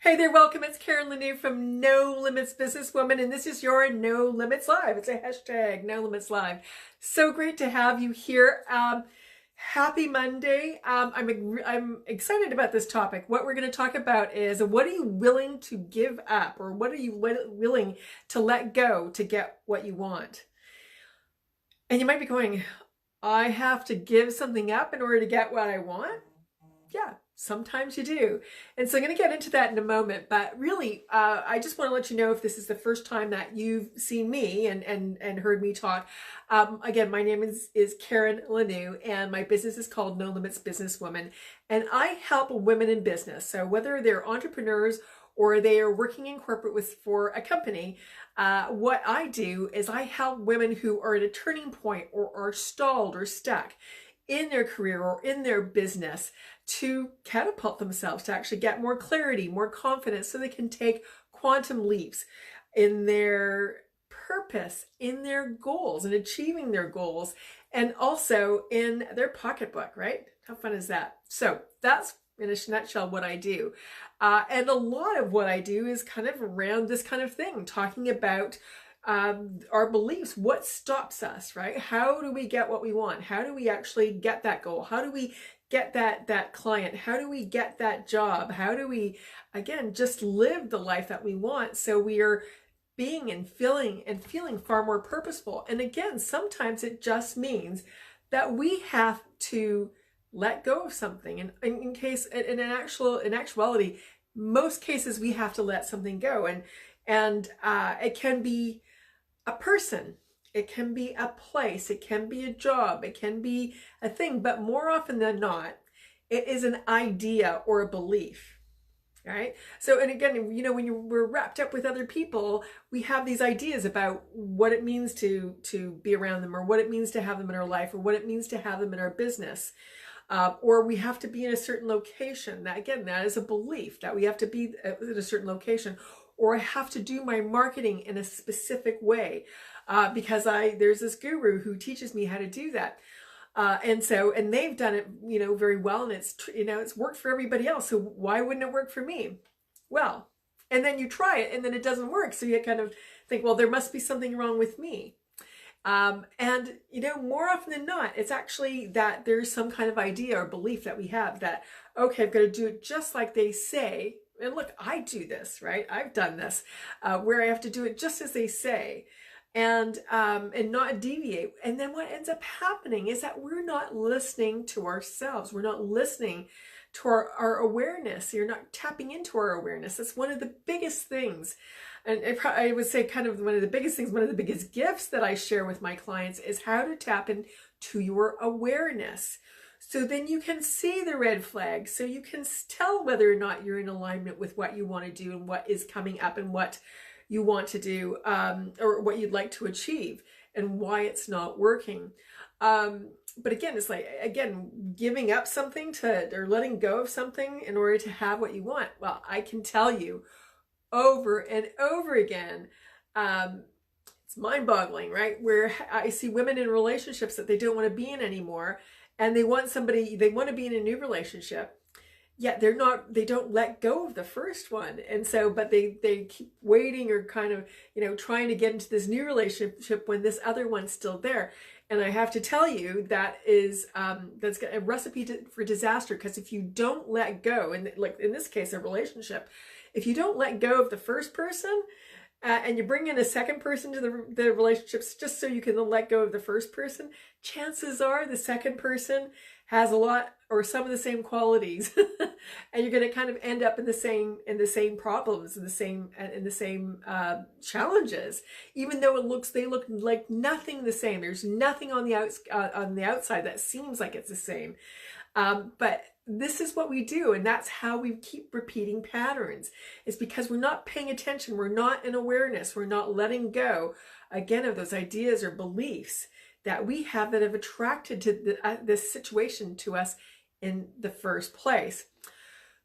Hey there, welcome. It's Karen Lanoue from No Limits Businesswoman, and this is your No Limits Live. It's a hashtag No Limits Live. So great to have you here. Happy Monday. I'm excited about this topic. What we're going to talk about is what are you willing to give up, or what are you willing to let go to get what you want? And you might be going, I have to give something up in order to get what I want? Yeah, sometimes you do. And so I'm going to get into that in a moment, but really, I just want to let you know, if this is the first time that you've seen me and heard me talk. Again, my name is Karen Lanoue, and my business is called No Limits Businesswoman, and I help women in business. So whether they're entrepreneurs or they are working in corporate for a company, what I do is I help women who are at a turning point or are stalled or stuck in their career or in their business to catapult themselves, to actually get more clarity, more confidence, so they can take quantum leaps in their purpose, in their goals, and achieving their goals, and also in their pocketbook, right? How fun is that? So that's, in a nutshell, what I do. And a lot of what I do is kind of around this kind of thing, talking about our beliefs. What stops us, right? How do we get what we want? How do we actually get that goal? How do we get that client? How do we get that job? How do we, again, just live the life that we want, so we are being and feeling far more purposeful? And again, sometimes it just means that we have to let go of something. And in actuality, most cases we have to let something go. And it can be a person, it can be a place, it can be a job, it can be a thing, but more often than not, it is an idea or a belief, right? So, and again, you know, when we're wrapped up with other people, we have these ideas about what it means to be around them, or what it means to have them in our life, or what it means to have them in our business. Or we have to be in a certain location. That, again, that is a belief, that we have to be at a certain location. Or I have to do my marketing in a specific way, because there's this guru who teaches me how to do that. And they've done it, you know, very well, and it's worked for everybody else. So why wouldn't it work for me? Well, and then you try it and then it doesn't work. So you kind of think, well, there must be something wrong with me. And you know, more often than not, it's actually that there's some kind of idea or belief that we have that, okay, I've got to do it just like they say. And look, I do this, right? I've done this, where I have to do it just as they say, and not deviate. And then what ends up happening is that we're not listening to ourselves. We're not listening to our awareness. You're not tapping into our awareness. That's one of the biggest things. And I would say kind of one of the biggest things, one of the biggest gifts that I share with my clients is how to tap into your awareness. So then you can see the red flags, so you can tell whether or not you're in alignment with what you want to do and what is coming up and what you want to do, or what you'd like to achieve, and why it's not working. But again, it's like, again, giving up something or letting go of something in order to have what you want. Well, I can tell you over and over again, it's mind-boggling, right? Where I see women in relationships that they don't want to be in anymore, and they want to be in a new relationship, yet they don't let go of the first one. And so, but they keep waiting, or kind of, you know, trying to get into this new relationship when this other one's still there. And I have to tell you, that's a recipe for disaster, because if you don't let go, and like in this case, a relationship, if you don't let go of the first person, and you bring in a second person to the relationships just so you can let go of the first person, chances are the second person has a lot or some of the same qualities, and you're going to kind of end up in the same problems, in the same challenges, even though they look like nothing the same. There's nothing on the outside that seems like it's the same, but this is what we do, and that's how we keep repeating patterns. It's because we're not paying attention, we're not in awareness, we're not letting go, again, of those ideas or beliefs that we have that have attracted to this situation to us in the first place.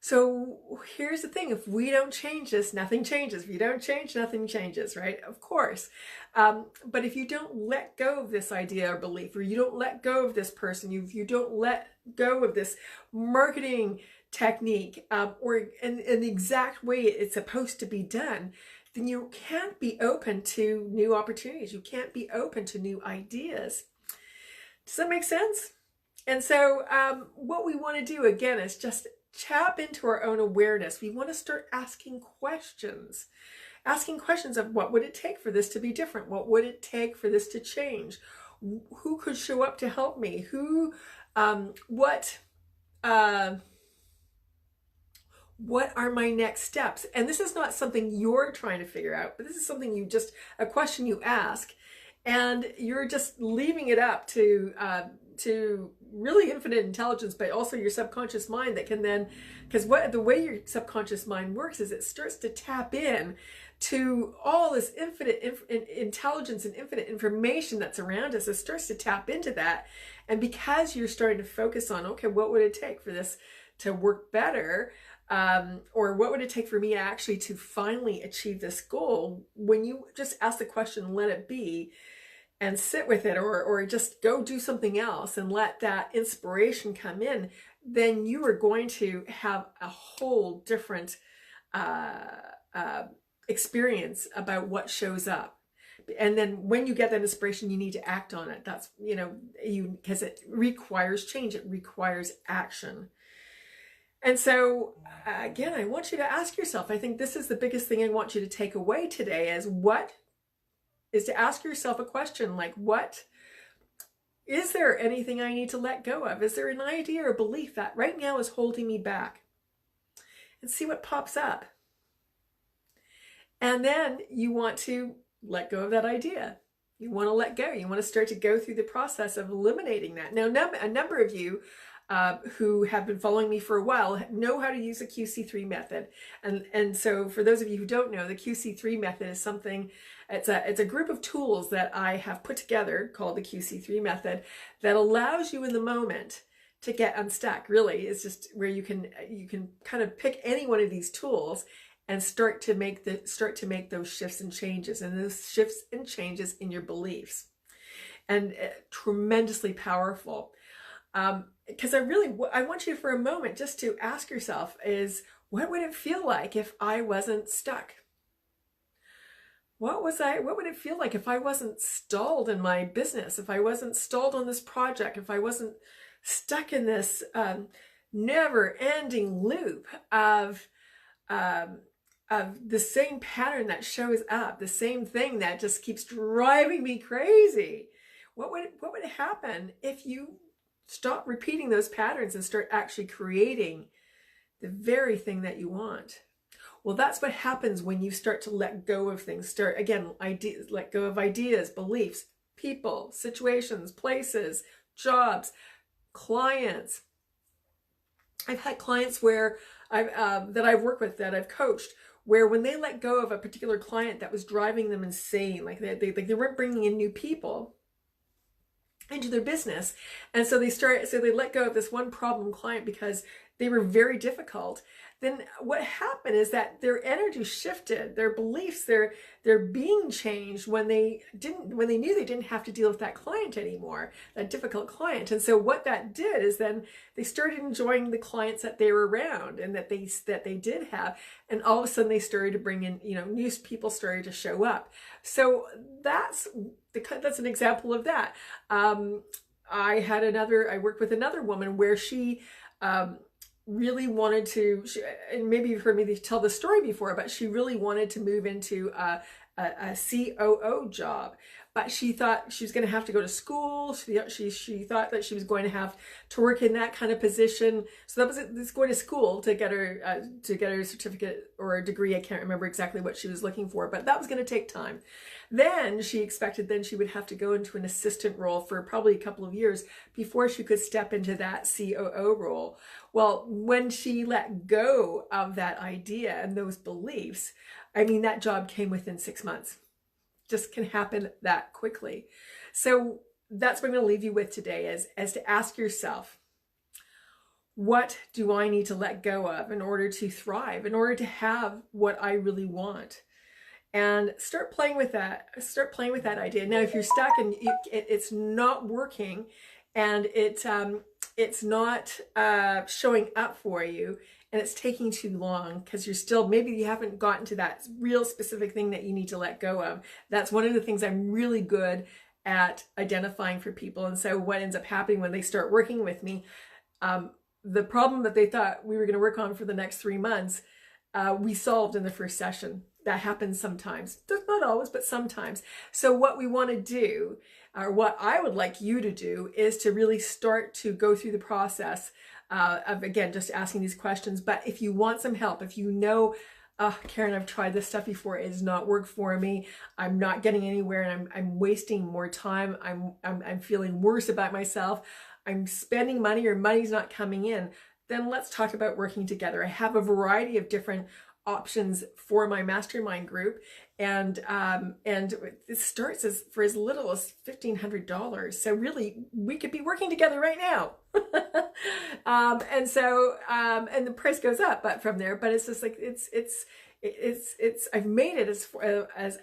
So here's the thing, if we don't change this, nothing changes. If you don't change, nothing changes, right? Of course. But if you don't let go of this idea or belief, or you don't let go of this person, if you don't let go of this marketing technique, or in the exact way it's supposed to be done, then you can't be open to new opportunities. You can't be open to new ideas. Does that make sense? And so what we want to do again is just tap into our own awareness. We want to start asking questions of what would it take for this to be different? What would it take for this to change? Who could show up to help me? What are my next steps? And this is not something you're trying to figure out, but this is something a question you ask, and you're just leaving it up to really infinite intelligence, but also your subconscious mind that can then, because the way your subconscious mind works is it starts to tap in to all this infinite intelligence and infinite information that's around us. It starts to tap into that. And because you're starting to focus on, okay, what would it take for this to work better? Or what would it take for me actually to finally achieve this goal? When you just ask the question, let it be, and sit with it, or just go do something else and let that inspiration come in, then you are going to have a whole different experience about what shows up. And then when you get that inspiration, you need to act on it. That's, because it requires change. It requires action. And so, again, I want you to ask yourself, I think this is the biggest thing I want you to take away today, is to ask yourself a question like, is there anything I need to let go of? Is there an idea or belief that right now is holding me back? And see what pops up. And then you want to let go of that idea. You want to let go. You want to start to go through the process of eliminating that. Now, a number of you who have been following me for a while know how to use the QC3 method. And so for those of you who don't know, the QC3 method is something, it's a group of tools that I have put together called the QC3 method that allows you in the moment to get unstuck. Really, it's just where you can kind of pick any one of these tools and start to make those shifts and changes, and those shifts and changes in your beliefs, and tremendously powerful. Because I want you for a moment just to ask yourself is, what would it feel like if I wasn't stuck? What would it feel like if I wasn't stalled in my business, if I wasn't stalled on this project, if I wasn't stuck in this never-ending loop of the same pattern that shows up, the same thing that just keeps driving me crazy? What would happen if you stop repeating those patterns and start actually creating the very thing that you want? Well, that's what happens when you start to let go of things. Let go of ideas, beliefs, people, situations, places, jobs, clients. I've had clients that I've worked with, that I've coached, where when they let go of a particular client that was driving them insane, like they weren't bringing in new people into their business, and so they let go of this one problem client because they were very difficult. Then what happened is that their energy shifted, their beliefs, their being changed when they knew they didn't have to deal with that client anymore, that difficult client. And so what that did is then they started enjoying the clients that they were around and that they did have, and all of a sudden they started to bring in, new people started to show up. So that's an example of that. I worked with another woman where she really wanted to, and maybe you've heard me tell the story before, but she really wanted to move into a COO job. But she thought she was going to have to go to school. She thought that she was going to have to work in that kind of position. So that was going to school to get her certificate or a degree. I can't remember exactly what she was looking for, but that was going to take time. Then she expected she would have to go into an assistant role for probably a couple of years before she could step into that COO role. Well, when she let go of that idea and those beliefs, that job came within 6 months. Just can happen that quickly. So that's what I'm going to leave you with today, as to ask yourself, what do I need to let go of in order to thrive, in order to have what I really want? And start playing with that. Start playing with that idea. Now, if you're stuck and it's not working, and it's not showing up for you, and it's taking too long because you're still, maybe you haven't gotten to that real specific thing that you need to let go of. That's one of the things I'm really good at identifying for people. And so what ends up happening when they start working with me, the problem that they thought we were going to work on for the next 3 months, we solved in the first session. That happens sometimes. Not always, but sometimes. So what we want to do, or what I would like you to do, is to really start to go through the process of, again, just asking these questions. But if you want some help, if you know, Karen, I've tried this stuff before, it has not worked for me, I'm not getting anywhere, and I'm wasting more time, I'm feeling worse about myself, I'm spending money, or money's not coming in, then let's talk about working together. I have a variety of different options for my mastermind group, and it starts for as little as $1,500. So really, we could be working together right now. And the price goes up, but from there, but it's just like it's I've made it as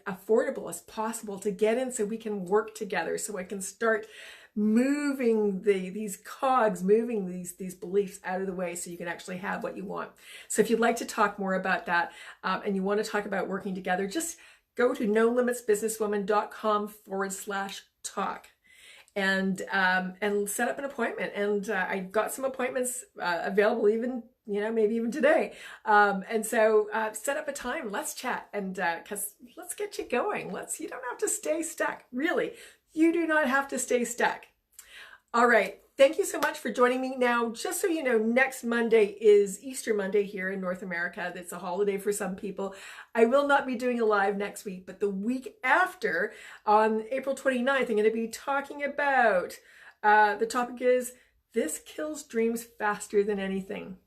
affordable as possible to get in, so we can work together, so I can start moving these cogs, moving these beliefs out of the way, so you can actually have what you want. So if you'd like to talk more about that, and you want to talk about working together, just go to nolimitsbusinesswoman.com/talk and set up an appointment. And I've got some appointments available, even, maybe even today. And so set up a time, let's chat, and because let's get you going. You don't have to stay stuck, really. You do not have to stay stuck. All right. Thank you so much for joining me. Now, just so you know, next Monday is Easter Monday here in North America. That's a holiday for some people. I will not be doing a live next week, but the week after, on April 29th, I'm going to be talking about, the topic is, this kills dreams faster than anything.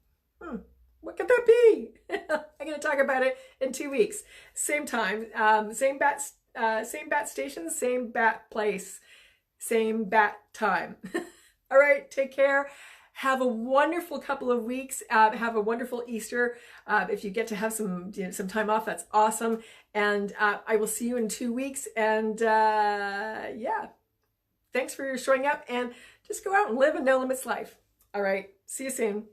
What could that be? I'm going to talk about it in 2 weeks. Same time, same bat station, same bat place, same bat time. All right, take care. Have a wonderful couple of weeks. Have a wonderful Easter. If you get to have some time off, that's awesome. And I will see you in 2 weeks. And yeah, thanks for showing up, and just go out and live a no limits life. All right, see you soon.